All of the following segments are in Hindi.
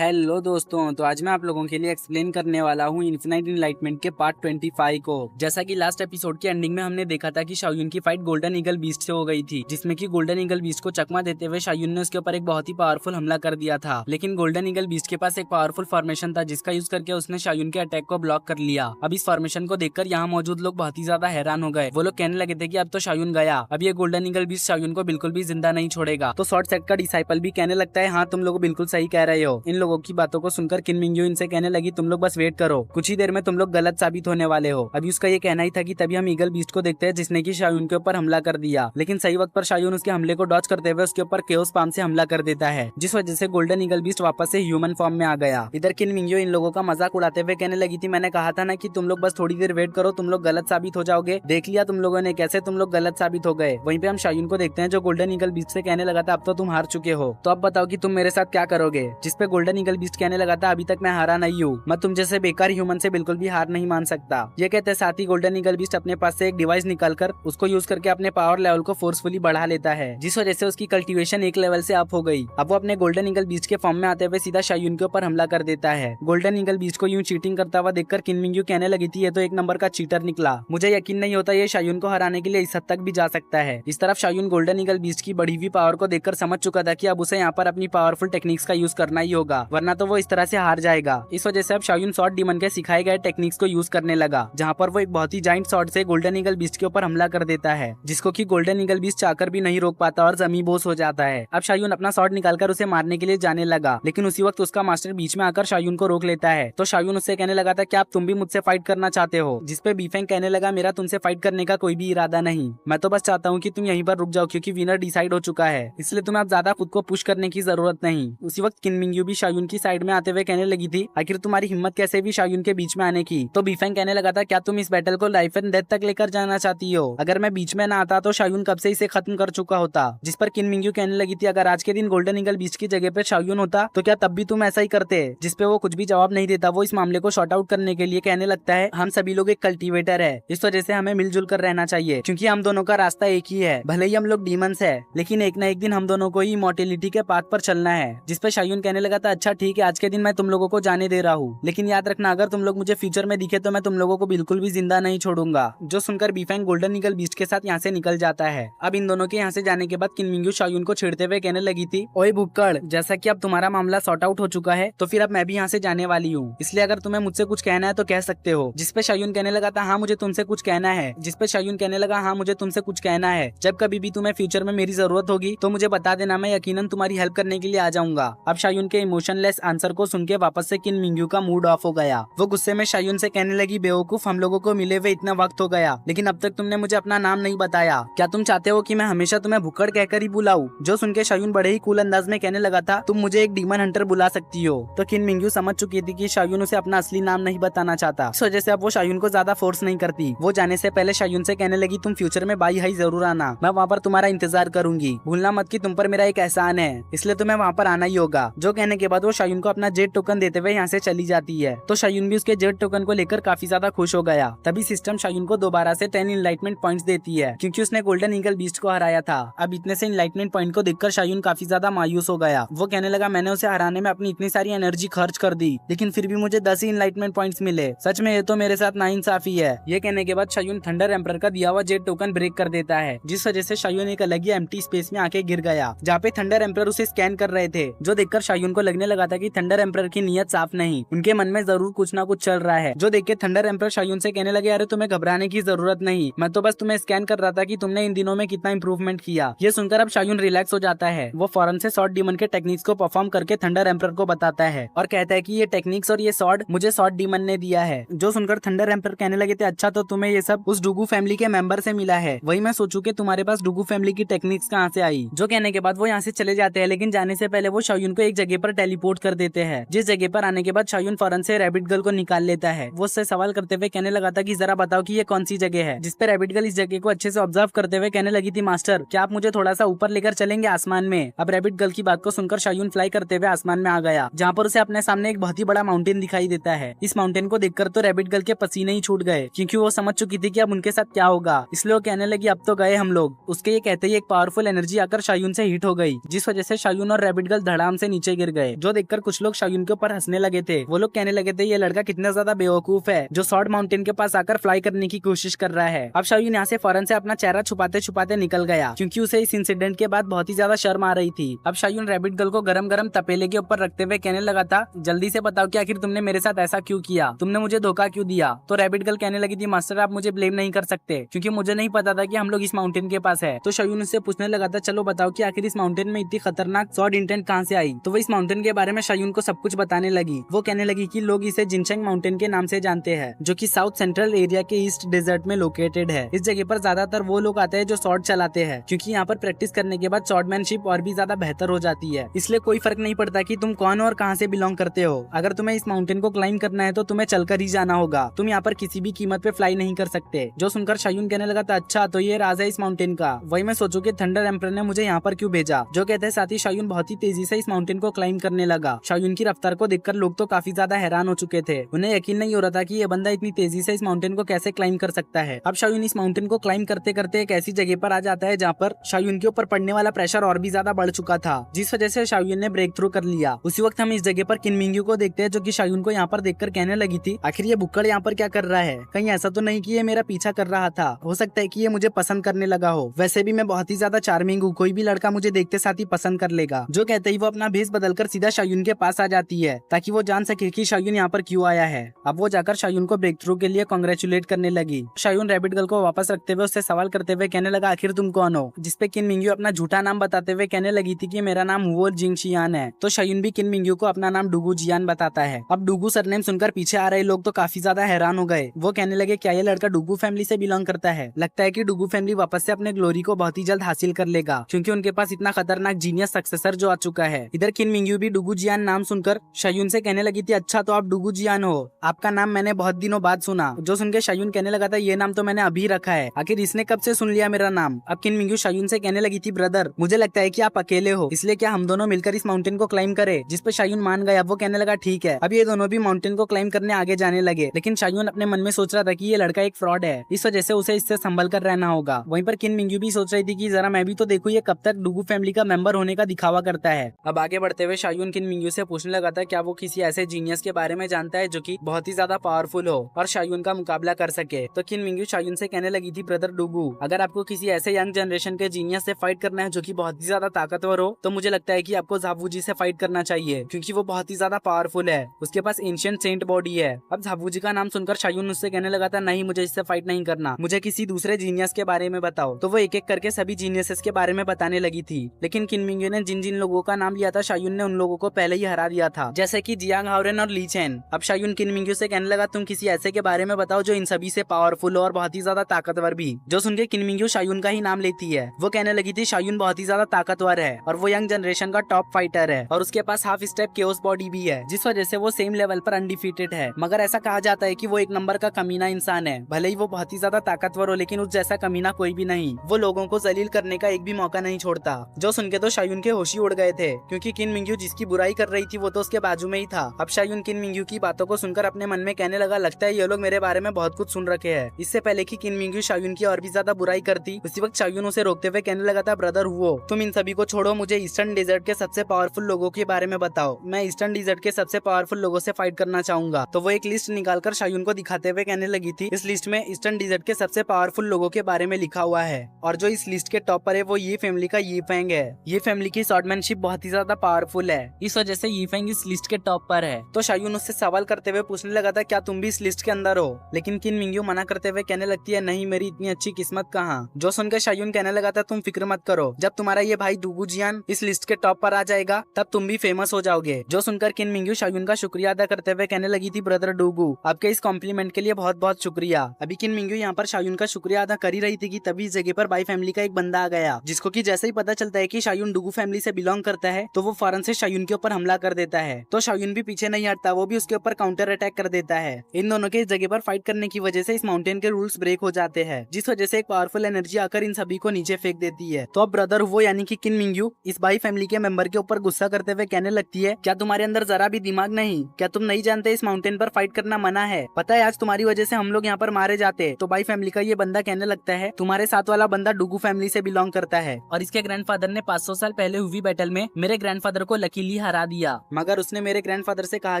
हेलो दोस्तों, तो आज मैं आप लोगों के लिए एक्सप्लेन करने वाला हूँ इन्फिनाइट इनलाइटमेंट के पार्ट 25 को। जैसा कि लास्ट एपिसोड के एंडिंग में हमने देखा था कि शाओयुन की फाइट गोल्डन ईगल बीस्ट से हो गई थी, जिसमें कि गोल्डन ईगल बीस्ट को चकमा देते हुए शाओयुन ने उसके ऊपर एक बहुत ही पावरफुल हमला कर दिया था। लेकिन गोल्डन ईगल बीस्ट के पास एक पावरफुल फॉर्मेशन था, जिसका यूज करके उसने शाओयुन के अटैक को ब्लॉक कर लिया। अब इस फॉर्मेशन को देखकर यहाँ मौजूद लोग बहुत ही ज्यादा हैरान हो गए। वो लोग कहने लगे थे कि अब तो शाओयुन गया, अब ये गोल्डन ईगल बीस्ट शाओयुन को बिल्कुल भी जिंदा नहीं छोड़ेगा। तो शॉर्ट सेट का डिसाइपल भी कहने लगता है, हाँ तुम लोग बिल्कुल सही कह रहे हो। इन लोगों की बातों को सुनकर किन मिंग्यू इनसे कहने लगी, तुम लोग बस वेट करो, कुछ ही देर में तुम लोग गलत साबित होने वाले हो। अभी उसका ये कहना ही था कि तभी हम ईगल बीस्ट को देखते हैं जिसने की शाओयुन के ऊपर हमला कर दिया। लेकिन सही वक्त पर शाओयुन उसके हमले को डॉज करते हुए उसके ऊपर केओस पाम से हमला कर देता है, जिस वजह से गोल्डन ईगल बीस्ट वापस से ह्यूमन फॉर्म में आ गया। इधर किन मिंग्यू इन लोगों का मजाक उड़ाते हुए कहने लगी थी, मैंने कहा था ना कि तुम लोग बस थोड़ी देर वेट करो, तुम लोग गलत साबित हो जाओगे। देख लिया तुम लोगों ने कैसे तुम लोग गलत साबित हो गए। वहीं पे हम शाओयुन को देखते हैं जो गोल्डन ईगल बीस्ट से कहने लगा था, अब तो तुम हार चुके हो, तो अब बताओ कि तुम मेरे साथ क्या करोगे। जिस पे गोल्डन ईगल बीस्ट कहने लगा था, अभी तक मैं हारा नहीं हूँ, मैं तुम जैसे बेकार ह्यूमन से बिल्कुल भी हार नहीं मान सकता। ये कहते साथ ही गोल्डन ईगल बीस्ट अपने पास से एक डिवाइस निकालकर उसको यूज करके अपने पावर लेवल को फोर्सफुली बढ़ा लेता है, जिस वजह से उसकी कल्टीवेशन एक लेवल से अप हो गई। अब वो अपने गोल्डन ईगल बीस्ट के फॉर्म में आते हुए सीधा शाओयुन के ऊपर हमला कर देता है। गोल्डन ईगल बीस्ट को यूं चीटिंग करता हुआ देखकर किन मिंग्यू कहने लगी थी, ये तो एक नंबर का चीटर निकला, मुझे यकीन नहीं होता ये शाओयुन को हराने के लिए इस हद तक भी जा सकता है। इस तरफ शाओयुन गोल्डन ईगल बीस्ट की बढ़ी हुई पावर को देखकर समझ चुका था कि अब उसे यहाँ पर अपनी पावरफुल टेक्निक्स का यूज करना ही होगा, वरना तो वो इस तरह से हार जाएगा। इस वजह से अब शाओयुन सॉर्ड डीमन के सिखाए गए टेक्निक्स को यूज करने लगा, जहाँ पर वो एक बहुत ही जाइंट सॉर्ड से गोल्डन ईगल बीस्ट के ऊपर हमला कर देता है, जिसको कि गोल्डन ईगल बीस्ट चाहकर भी नहीं रोक पाता और जमी बोस हो जाता है। अब शाओयुन अपना सॉर्ड निकालकर उसे मारने के लिए जाने लगा, लेकिन उसी वक्त उसका मास्टर बीच में आकर शाओयुन को रोक लेता है। तो शाओयुन उससे कहने लगा था, क्या अब तुम भी मुझसे फाइट करना चाहते हो। जिस पे बीफेंग कहने लगा, मेरा तुमसे फाइट करने का कोई भी इरादा नहीं, मैं तो बस चाहता हूँ कि तुम यहीं पर रुक जाओ, क्योंकि विनर डिसाइड हो चुका है, इसलिए तुम्हें अब ज्यादा खुद को पुश करने की जरूरत नहीं। उसी वक्त किन मिंग्यू भी शाओयुन की साइड में आते हुए कहने लगी थी, आखिर तुम्हारी हिम्मत कैसे भी शाओयुन के बीच में आने की। तो बीफेंग कहने लगा था, क्या तुम इस बैटल को लाइफ एंड डेथ तक लेकर जाना चाहती हो। अगर मैं बीच में ना आता तो शाओयुन कब से इसे खत्म कर चुका होता। जिस पर किन मिंग्यू कहने लगी थी, अगर आज के दिन गोल्डन ईगल बीस्ट की जगह पे शाओयुन होता तो क्या तब भी तुम ऐसा ही करते। जिस पे वो कुछ भी जवाब नहीं देता। वो इस मामले को शॉर्ट आउट करने के लिए कहने लगता है, हम सभी लोग एक कल्टीवेटर है, इस वजह से हमें मिलजुल कर रहना चाहिए, क्योंकि हम दोनों का रास्ता एक ही है। भले ही हम लोग डीमंस है, लेकिन एक न एक दिन हम दोनों को ही इमॉर्टैलिटी के पाथ पर चलना है। जिस पे शाओयुन कहने लगा था, अच्छा ठीक है, आज के दिन मैं तुम लोगों को जाने दे रहा हूँ, लेकिन याद रखना अगर तुम लोग मुझे फ्यूचर में दिखे तो मैं तुम लोगों को बिल्कुल भी जिंदा नहीं छोड़ूंगा। जो सुनकर बीफेंग गोल्डन ईगल बीस्ट के साथ यहाँ से निकल जाता है। अब इन दोनों के यहाँ से जाने के बाद किन मिंग्यू शाओयुन को छेड़ते हुए कहने लगी थी, ओए भुक्कड़, जैसा कि अब तुम्हारा मामला सॉर्ट आउट हो चुका है, तो फिर अब मैं भी यहाँ से जाने वाली हूँ, इसलिए अगर तुम्हें मुझसे कुछ कहना है तो कह सकते हो। जिस पे शाओयुन कहने लगा था, हाँ मुझे तुमसे कुछ कहना है। जिस पे शाओयुन कहने लगा, हाँ मुझे तुमसे कुछ कहना है, जब कभी भी तुम्हें फ्यूचर में मेरी जरूरत होगी तो मुझे बता देना, मैं यकीनन तुम्हारी हेल्प करने के लिए आ जाऊंगा। अब शाओयुन के इमोशनलेस आंसर को सुन के वापस से किन मिंग्यू का मूड ऑफ हो गया। वो गुस्से में शाओयुन से कहने लगी, बेवकूफ, हम लोगों को मिले हुए इतना वक्त हो गया, लेकिन अब तक तुमने मुझे अपना नाम नहीं बताया। क्या तुम चाहते हो कि मैं हमेशा तुम्हें भुक्कड़ कहकर ही बुलाऊं। जो सुन के शाओयुन बड़े ही कूल अंदाज में कहने लगा था, तुम मुझे एक डीमन हंटर बुला सकती हो। तो किन मिंग्यू समझ चुकी थी कि शाओयुन उसे अपना असली नाम नहीं बताना चाहता, इस वजह से अब वो शाओयुन को ज्यादा फोर्स नहीं करती। वो जाने से पहले शाओयुन से कहने लगी, तुम फ्यूचर में बाई हाई जरूर आना, मैं वहाँ पर तुम्हारा इंतजार करूंगी, भूलना मत कि तुम पर मेरा एक एहसान है, इसलिए तुम्हें वहाँ पर आना ही होगा। जो कहने के बाद वो शाओयुन को अपना जेट टोकन देते हुए यहाँ से चली जाती है। तो शाओयुन भी उसके जेट टोकन को लेकर काफी ज्यादा खुश हो गया। तभी सिस्टम शाओयुन को दोबारा से 10 इनलाइटमेंट पॉइंट्स देती है, क्योंकि उसने गोल्डन ईगल बीस्ट को हराया था। अब इतने से इनलाइटमेंट पॉइंट को देखकर शाओयुन काफी ज्यादा मायूस हो गया। वो कहने लगा, मैंने उसे हराने में अपनी इतनी सारी एनर्जी खर्च कर दी, लेकिन फिर भी मुझे 10 ही इनलाइटमेंट पॉइंट्स मिले, सच में ये तो मेरे साथ नाइंसाफी है। ये कहने के बाद शाओयुन थंडर एम्परर का दिया हुआ जेट टोकन ब्रेक कर देता है, जिस वजह से शाओयुन एक अलग ही एम्प्टी स्पेस में आके गिर गया, जहाँ पे थंडर एम्परर उसे स्कैन कर रहे थे। जो देखकर शाओयुन को लगने लगा था कि थंडर एम्परर की नीयत साफ नहीं, उनके मन में जरूर कुछ ना कुछ चल रहा है। जो देख के थंडर एम्परर शाओयुन से कहने लगे, अरे तुम्हें घबराने की जरूरत नहीं, मैं तो बस तुम्हें स्कैन कर रहा था कि तुमने इन दिनों में कितना इंप्रूवमेंट किया। ये सुनकर अब शाओयुन रिलैक्स हो जाता है। वो फौरन से सॉर्ड डीमन के टेक्निक्स को परफॉर्म करके थंडर एम्परर को बताता है और कहता है कि ये टेक्निक्स और ये सॉर्ड मुझे सॉर्ड डीमन ने दिया है। जो सुनकर थंडर एम्परर कहने लगे थे, अच्छा तो तुम्हें ये सब उस डुगू फैमिली के मेंबर से मिला है। वही मैं सोचूं कि तुम्हारे पास डुगू फैमिली की टेक्निक्स कहाँ से आई। जो कहने के बाद वो यहाँ से चले जाते हैं, लेकिन जाने से पहले वो शाओयुन को एक जगह पर टेलीपोर्ट कर देते हैं। जिस जगह पर आने के बाद शाओयुन फौरन से रैबिट गर्ल को निकाल लेता है। वो उससे सवाल करते हुए कहने लगा था कि जरा बताओ कि ये कौन सी जगह है। जिस पे रैबिट गर्ल इस जगह को अच्छे से ऑब्जर्व करते हुए कहने लगी थी, मास्टर क्या आप मुझे थोड़ा सा ऊपर लेकर चलेंगे आसमान में। अब रैबिट गर्ल की बात को सुनकर शाओयुन फ्लाई करते हुए आसमान में आ गया, जहाँ पर उसे अपने सामने एक बहुत ही बड़ा माउंटेन दिखाई देता है। इस माउंटेन को देखकर तो रैबिट गर्ल के पसीने ही छूट गए, क्योंकि वो समझ चुकी थी कि अब उनके साथ क्या होगा। इसलिए वो कहने लगी, अब तो गए हम लोग। उसके ये कहते ही एक पावरफुल एनर्जी आकर शाओयुन से हिट हो गई, जिस वजह से शाओयुन और रैबिट गर्ल धड़ाम से नीचे गिर गए। जो जो देखकर कुछ लोग शाओयुन के ऊपर हंसने लगे थे। वो लोग कहने लगे थे ये लड़का कितना ज्यादा बेवकूफ है जो सॉर्ड माउंटेन के पास आकर फ्लाई करने की कोशिश कर रहा है। अब शाओयुन यहाँ से फौरन से अपना चेहरा छुपाते छुपाते निकल गया क्योंकि उसे इस इंसिडेंट के बाद बहुत ही ज्यादा शर्म आ रही थी। अब शाओयुन रैबिट गर्ल को गरम गरम तपेले के ऊपर रखते हुए कहने लगा था जल्दी से बताओ कि आखिर तुमने मेरे साथ ऐसा क्यों किया, तुमने मुझे धोखा क्यों दिया। तो रैबिट गर्ल कहने लगी थी मास्टर आप मुझे ब्लेम नहीं कर सकते क्योंकि मुझे नहीं पता था कि हम लोग इस माउंटेन के पास है। तो शाओयुन उससे पूछने लगा था चलो बताओ कि आखिर इस माउंटेन में इतनी खतरनाक सॉर्ड इंटेंट कहाँ से आई। तो वो इस माउंटेन के बारे में शाओयुन को सब कुछ बताने लगी। वो कहने लगी कि लोग इसे जिनशेंग माउंटेन के नाम से जानते हैं जो कि साउथ सेंट्रल एरिया के ईस्ट डेजर्ट में लोकेटेड है। इस जगह पर ज्यादातर वो लोग आते हैं जो सॉर्ड चलाते हैं क्योंकि यहाँ पर प्रैक्टिस करने के बाद स्वॉर्डमैनशिप और भी ज्यादा बेहतर हो जाती है। इसलिए कोई फर्क नहीं पड़ता कि तुम कौन और कहाँ से बिलोंग करते हो। अगर तुम्हें इस माउंटेन को क्लाइंब करना है तो तुम्हें चलकर ही जाना होगा, तुम यहाँ पर किसी भी कीमत पे फ्लाई नहीं कर सकते। जो सुनकर शाओयुन कहने लगा था अच्छा तो ये राज है इस माउंटेन का, वही मैं सोचूं कि थंडर एम्परर ने मुझे यहाँ पर क्यों भेजा। जो कहते हैं साथ ही शाओयुन बहुत ही तेजी से इस माउंटेन को क्लाइंब करने लगा। शाओयुन की रफ्तार को देखकर लोग तो काफी ज्यादा हैरान हो चुके थे, उन्हें यकीन नहीं हो रहा था कि ये बंदा इतनी तेजी से इस माउंटेन को कैसे क्लाइंब कर सकता है। अब शाओयुन इस माउंटेन को क्लाइंब करते करते एक ऐसी जगह पर आ जाता है जहाँ पर शाओयुन के ऊपर पड़ने वाला प्रेशर और भी ज्यादा बढ़ चुका था, जिस वजह से शाओयुन ने ब्रेक थ्रू कर लिया। उसी वक्त हम इस जगह पर किन मिंग्यू को देखते हैं जो कि शाओयुन को यहाँ पर देखकर कहने लगी थी आखिर ये बुक्कड़ यहाँ पर क्या कर रहा है, कहीं ऐसा तो नहीं कि ये मेरा पीछा कर रहा था, हो सकता है कि ये मुझे पसंद करने लगा हो, वैसे भी मैं बहुत ही ज्यादा चार्मिंग हूँ, कोई भी लड़का मुझे देखते साथ ही पसंद कर लेगा। जो कहते ही वो अपना भेस बदलकर सीधा शाओयुन के पास आ जाती है ताकि वो जान सके कि शाओयुन यहाँ पर क्यों आया है। अब वो जाकर शाओयुन को ब्रेक थ्रू के लिए कांग्रेचुलेट करने लगी। शाओयुन रैबिट गर्ल को वापस रखते हुए उससे सवाल करते हुए कहने लगा आखिर तुम कौन हो, जिसपे किन मिंग्यू अपना झूठा नाम बताते हुए कहने लगी थी कि मेरा नाम हुओ जिंगशियान है। तो शाओयुन भी किन मिंग्यू को अपना नाम डुगू जियान बताता है। अब डुगू सरनेम सुनकर पीछे आ रहे लोग तो काफी ज्यादा हैरान हो गए। वो कहने लगे क्या ये लड़का डुगू फैमिली से बिलोंग करता है, लगता है कि डुगू फैमिली वापस से अपने ग्लोरी को बहुत ही जल्द हासिल कर लेगा क्योंकि उनके पास इतना खतरनाक जीनियस सक्सेसर जो आ चुका है। इधर किन मिंग्यू भी डुगू जियान नाम सुनकर शाओयुन से कहने लगी थी अच्छा तो आप डुगू जियान हो, आपका नाम मैंने बहुत दिनों बाद सुना। जो सुनकर शाओयुन कहने लगा था ये नाम तो मैंने अभी रखा है, आखिर इसने कब से सुन लिया मेरा नाम। अब किन मिंग्यू शाओयुन से कहने लगी थी ब्रदर मुझे लगता है कि आप अकेले हो, इसलिए क्या हम दोनों मिलकर इस माउंटेन को क्लाइंब करें। जिस पे शाओयुन मान गया। वो कहने लगा ठीक है। अब ये दोनों भी माउंटेन को क्लाइंब करने आगे जाने लगे, लेकिन शाओयुन अपने मन में सोच रहा था कि ये लड़का एक फ्रॉड है, इस वजह से उसे इससे संभल कर रहना होगा। वहीं पर किन मिंग्यू भी सोच रही थी कि जरा मैं भी तो देखूं ये कब तक डुगू फैमिली का मेंबर होने का दिखावा करता है। अब आगे बढ़ते हुए शाओयुन किन मिंग्यू से पूछने लगा था क्या वो किसी ऐसे जीनियस के बारे में जानता है जो कि बहुत ही ज्यादा पावरफुल हो और शाओयुन का मुकाबला कर सके। तो किन मिंग्यू शाओयुन से कहने लगी थी ब्रदर डुगू अगर आपको किसी ऐसे यंग जनरेशन के जीनियस से फाइट करना है जो कि बहुत ही ज्यादा ताकतवर हो तो मुझे लगता है कि आपको झाबू जी से फाइट करना चाहिए क्योंकि वो बहुत ही ज्यादा पावरफुल है, उसके पास एंशिएंट सेंट बॉडी है। अब झाबू जी का नाम सुनकर शाओयुन उससे कहने लगा था नहीं मुझे इससे फाइट नहीं करना, मुझे किसी दूसरे जीनियस के बारे में बताओ। तो वो एक एक करके सभी जीनियसेस के बारे में बताने लगी थी, लेकिन किन मिंग्यू ने जिन जिन लोगों का नाम लिया था शाओयुन ने उन लोगों को पहले ही हरा दिया था, जैसे कि जियांग हाओरेन और ली चेन। अब शाओयुन किन मिंग्यू से कहने लगा तुम किसी ऐसे के बारे में बताओ जो इन सभी से पावरफुल हो और बहुत ही ज्यादा ताकतवर भी। जो सुन के किन मिंग्यू शाओयुन का ही नाम लेती है। वो कहने लगी थी शाओयुन बहुत ही ज्यादा ताकतवर है और वो यंग जनरेशन का टॉप फाइटर है और उसके पास हाफ स्टेप केओस बॉडी भी है, जिस वजह से वो सेम लेवल पर अनडिफीटेड है। मगर ऐसा कहा जाता है कि वो एक नंबर का कमीना इंसान है, भले ही वो बहुत ही ज्यादा ताकतवर हो लेकिन उस जैसा कमीना कोई भी नहीं। वो लोगों को जलील करने का एक भी मौका नहीं छोड़ता। जो सुन के तो शाओयुन के होश ही उड़ गए थे क्योंकि किन मिंग्यू जिसकी बुराई कर रही थी वो तो उसके बाजू में ही था। अब शाओयुन किन मिंग्यू की बातों को सुनकर अपने मन में कहने लगा लगता है ये लोग मेरे बारे में बहुत कुछ सुन रखे हैं। इससे पहले कि किन मिंग्यू शाओयुन की और भी ज्यादा बुराई करती उसी वक्त शाओयुन उसे रोकते हुए कहने लगा था ब्रदर हुओ तुम इन सभी को छोड़ो, मुझे ईस्टर्न डेजर्ट के सबसे पावरफुल लोगों के बारे में बताओ, मैं ईस्टर्न डेजर्ट के सबसे पावरफुल लोगों से फाइट करना चाहूंगा। तो वो एक लिस्ट निकालकर शाओयुन को दिखाते हुए कहने लगी थी इस लिस्ट में ईस्टर्न डेजर्ट के सबसे पावरफुल लोगों के बारे में लिखा हुआ है और जो इस लिस्ट के टॉप पर है वो ये फैमिली का ये फेंग है। ये फैमिली की स्वॉर्डमैनशिप बहुत ही ज्यादा पावरफुल है, इस वजह से ये फेंग इस लिस्ट के टॉप पर है। तो शाओयुन उससे सवाल करते हुए पूछने लगा था क्या तुम भी इस लिस्ट के अंदर हो, लेकिन किन मिंग्यू मना करते हुए कहने लगती है नहीं मेरी इतनी अच्छी किस्मत कहाँ। जो सुनकर शाओयुन कहने लगा था तुम फिक्र मत करो, जब तुम्हारा ये भाई डुगू जियान इस लिस्ट के टॉप पर आ जाएगा तब तुम भी फेमस हो जाओगे। जो सुनकर किन मिंग्यू शाओयुन का शुक्रिया अदा करते हुए कहने लगी थी ब्रदर डुगू आपके इस कॉम्प्लीमेंट के लिए बहुत बहुत शुक्रिया। अभी किन मिंग्यू यहाँ पर शाओयुन का शुक्रिया अदा कर ही रही थी कि तभी इस जगह पर बाई फैमिली का एक बंदा आ गया, जिसको कि जैसे ही पता चलता है कि शाओयुन डुगू फैमिली से बिलोंग करता है तो वो फौरन से शाओयुन के ऊपर हमला कर देता है। तो शाओयुन भी पीछे नहीं हटता, वो भी उसके ऊपर काउंटर अटैक कर देता है। इन दोनों के इस जगह पर फाइट करने की वजह से इस माउंटेन के रूल्स ब्रेक हो जाते हैं, जिस वजह से एक पावरफुल एनर्जी आकर इन सभी को नीचे फेंक देती है। तो अब ब्रदर वो यानी कि किन मिंग्यू इस बाई फैमिली के मेंबर के ऊपर गुस्सा करते हुए कहने लगती है क्या तुम्हारे अंदर जरा भी दिमाग नहीं, क्या तुम नहीं जानते इस माउंटेन पर फाइट करना मना है, पता है आज तुम्हारी वजह से हम लोग यहाँ पर मारे जाते। तो बाई फैमिली का ये बंदा कहने लगता है तुम्हारे साथ वाला बंदा डुगू फैमिली से बिलोंग करता है और इसके ग्रैंडफादर ने 500 साल पहले हुई बैटल में मेरे ग्रैंडफादर को लकीली हरा दिया, मगर उसने मेरे ग्रैंडफादर से कहा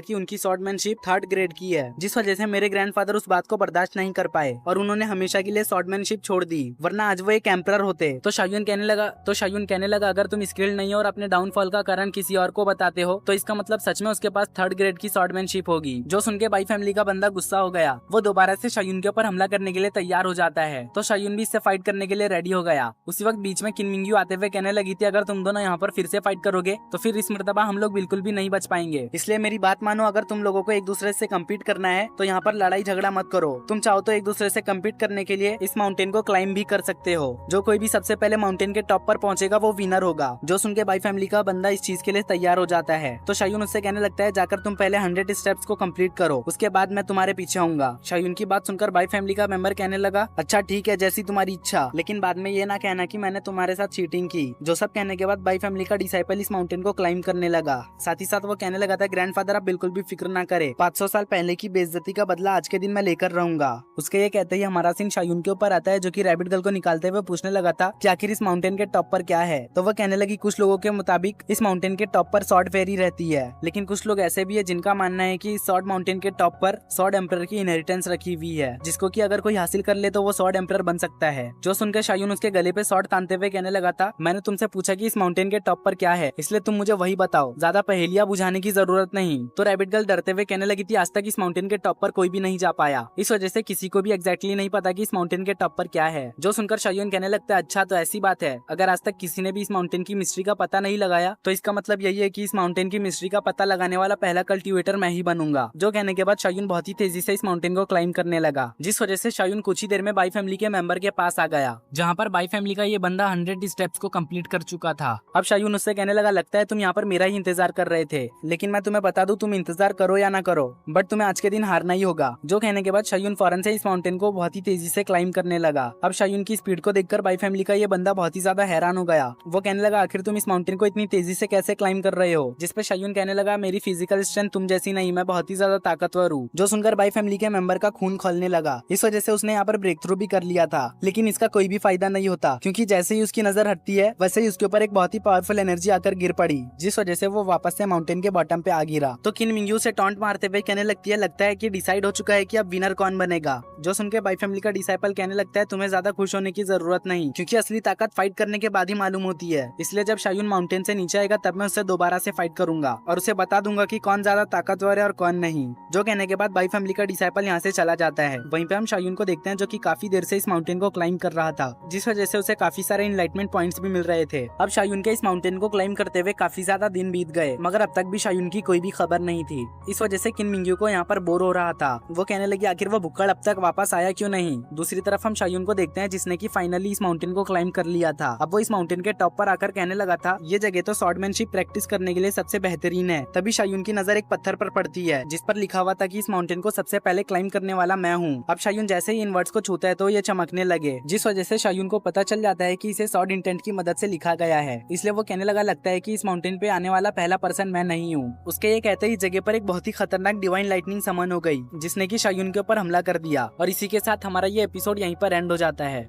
कि उनकी स्वॉर्डमैनशिप 3rd ग्रेड की है, जिस वजह से मेरे ग्रैंडफादर उस बात को बर्दाश्त नहीं कर पाए और उन्होंने हमेशा के लिए स्वॉर्डमैनशिप छोड़ दी, वरना आज वो एक एम्परर होते। तो शायून कहने लगा अगर तुम स्किल्ड नहीं हो और अपने डाउनफॉल का कारण किसी और को बताते हो तो इसका मतलब सच में उसके पास 3rd ग्रेड की स्वॉर्डमैनशिप होगी। जो सुन के बाई फैमिली का बंदा गुस्सा हो गया, वो दोबारा से शायून के ऊपर हमला करने के लिए तैयार हो जाता है। तो शायून भी इससे फाइट करने के लिए रेडी हो गया। उसी वक्त बीच में किन मिंग्यू आते हुए कहने लगी थी अगर तुम दोनों यहाँ पर फिर से फाइट करोगे तो फिर इस मर्तबा हम लोग बिल्कुल भी नहीं बच पाएंगे, इसलिए मेरी बात मानो, अगर तुम लोगों को एक दूसरे से कम्पीट करना है तो यहाँ पर लड़ाई झगड़ा मत करो। तुम चाहो तो एक दूसरे से कम्पीट करने के लिए इस माउंटेन को क्लाइंब भी कर सकते हो। जो कोई भी सबसे पहले माउंटेन के टॉप पर पहुंचेगा वो विनर होगा। जो सुन के बाई फैमिली का बंदा इस चीज के लिए तैयार हो जाता है। तो शायून उससे कहने लगता है जाकर तुम पहले 100 स्टेप्स को कंप्लीट करो, उसके बाद मैं तुम्हारे पीछे आऊंगा। शायून की बात सुनकर बाई फैमिली का मेंबर कहने लगा अच्छा ठीक है, जैसी तुम्हारी इच्छा, लेकिन बाद में ये ना कहना कि मैंने तुम्हारे साथ चीटिंग की। जो सब कहने के बाद बाई फैमिली का डिसाइपल इस माउंटेन को क्लाइंब करने लगा। साथ ही साथ वो कहने लगा था ग्रैंडफादर आप बिल्कुल भी फिक्र ना करे, 500 साल पहले की बेइज्जती का बदला आज के दिन मैं लेकर रहूंगा। उसके ये कहते ही हमारा सीन शायून के ऊपर आता है, जो कि रैबिट गर्ल को निकालते हुए पूछने लगा था कि आखिर इस माउंटेन के टॉप पर क्या है। तो वो कहने लगी कुछ लोगों के मुताबिक इस माउंटेन के टॉप पर स्वॉर्ड फेरी रहती है, लेकिन कुछ लोग ऐसे भी है जिनका मानना है कि स्वॉर्ड माउंटेन के टॉप पर स्वॉर्ड एम्परर की इनहेरिटेंस रखी हुई है, जिसको कि अगर कोई हासिल कर ले तो वो स्वॉर्ड एम्परर बन सकता है। जो सुनकर शायून उसके गले पे स्वॉर्ड तानते हुए कहने लगा था मैंने तुमसे पूछा कि इस माउंटेन के टॉप पर क्या है, इसलिए तुम मुझे वही बताओ, ज्यादा पहेलियां बुझाने की जरूरत नहीं। तो रैबिट गर्ल डरते हुए कहने लगी थी आज तक इस माउंटेन के टॉप पर कोई भी नहीं जा पाया, इस वजह से किसी को भी एग्जैक्टली नहीं पता कि इस माउंटेन के टॉप पर क्या है। जो सुनकर शायून कहने लगता है अच्छा तो ऐसी बात है, अगर आज तक किसी ने भी इस माउंटेन की मिस्ट्री का पता नहीं लगाया तो इसका मतलब यही है कि इस माउंटेन की मिस्ट्री का पता लगाने वाला पहला कल्टीवेटर मैं ही बनूंगा। जो कहने के बाद शायून बहुत ही तेजी से इस माउंटेन को क्लाइंब करने लगा, जिस वजह से शायून कुछ ही देर में बाई फैमिली के मेंबर के पास आ गया, जहाँ पर बाई फैमिली का ये बंदा 100 स्टेप्स को कंप्लीट कर चुका था। अब शायून उससे कहने लगा लगता है तुम यहाँ पर मेरा ही इंतजार कर रहे थे, लेकिन मैं तुम्हें बता दूं तुम इंतजार करो या ना करो बट तुम्हें आज के दिन हारना ही होगा। जो कहने के बाद शायून फौरन से इस माउंटेन को बहुत ही तेजी से क्लाइंब करने लगा। अब शायून की स्पीड को देखकर बाई फैमिली का ये बंदा बहुत ही ज्यादा हैरान हो गया। वो कहने लगा आखिर तुम इस माउंटेन को इतनी तेजी से कैसे क्लाइंब कर रहे हो, जिसपे शायून कहने लगा मेरी फिजिकल स्ट्रेंथ तुम जैसी नहीं, मैं बहुत ही ज्यादा ताकतवर हूँ। जो सुनकर बाई फैमिली के मेंबर का खून खोलने लगा, इस वजह से उसने यहाँ पर ब्रेक थ्रू भी कर लिया था, लेकिन इसका कोई भी फायदा नहीं होता क्योंकि जैसे ही उसकी नजर हटती है वैसे ही उसके ऊपर एक बहुत ही पावरफुल एनर्जी आकर गिर पड़ी, जिस वजह से वो वापस से माउंटेन के बॉटम पे आ गिरा। तो किन मिंग्यू से टॉन्ट मारते हुए कहने लगती है लगता है कि डिसाइड हो चुका है कि अब विनर कौन बनेगा। जो सुनकर बाई फैमिली का डिसाइपल कहने लगता है तुम्हें ज्यादा खुश होने की जरूरत नहीं, क्योंकि असली ताकत फाइट करने के बाद ही मालूम होती है, इसलिए जब शायून माउंटेन से नीचे आएगा तब मैं उससे दोबारा से फाइट करूंगा और उसे बता दूंगा कि कौन ज्यादा ताकतवर है और कौन नहीं। जो कहने के बाद बाई फैमिली का डिसाइपल यहाँ से चला जाता है। वहीं पे हम शायून को देखते हैं जो कि काफी देर से इस माउंटेन को क्लाइंब कर रहा था, जिस वजह से उसे काफी सारे इनलाइटमेंट पॉइंट्स भी मिल रहे थे। अब शायून के इस माउंटेन को क्लाइंब करते हुए काफी ज्यादा दिन बीत गए, मगर अब तक भी शायून की कोई भी खबर नहीं थी। इस वजह से किन मिंग्यू को यहाँ पर बोर हो रहा था। वो कहने लगी आखिर वो भुक्कड़ अब तक वापस आया क्यों नहीं। दूसरी तरफ हम शायून को देखते हैं जिसने की फाइनली इस माउंटेन को क्लाइंब कर लिया था। अब वो इस माउंटेन के टॉप पर आकर कहने लगा था ये जगह तो स्वॉर्डमैनशिप प्रैक्टिस करने के लिए सबसे बेहतरीन है। तभी शायून की नजर एक पत्थर पर पड़ती है जिस पर लिखा हुआ था कि इस माउंटेन को सबसे पहले क्लाइंब करने वाला मैं हूँ। अब शायून जैसे ही इन वर्ड्स को छूता है तो ये चमकने लगे, जिस वजह से शायून को पता चल जाता है कि इसे स्वॉर्ड इंटेंट की मदद से लिखा गया है। इसलिए वो कहने लगा लगता है कि इस माउंटेन पे आने वाला पहला पर्सन मैं नहीं हूँ। उसके ये कहते ही जगह पर एक बहुत ही खतरनाक डिवाइन लाइटनिंग समन हो गई, जिसने की शायून के ऊपर हमला कर दिया। और इसी के साथ हमारा ये एपिसोड यहीं पर एंड हो जाता है।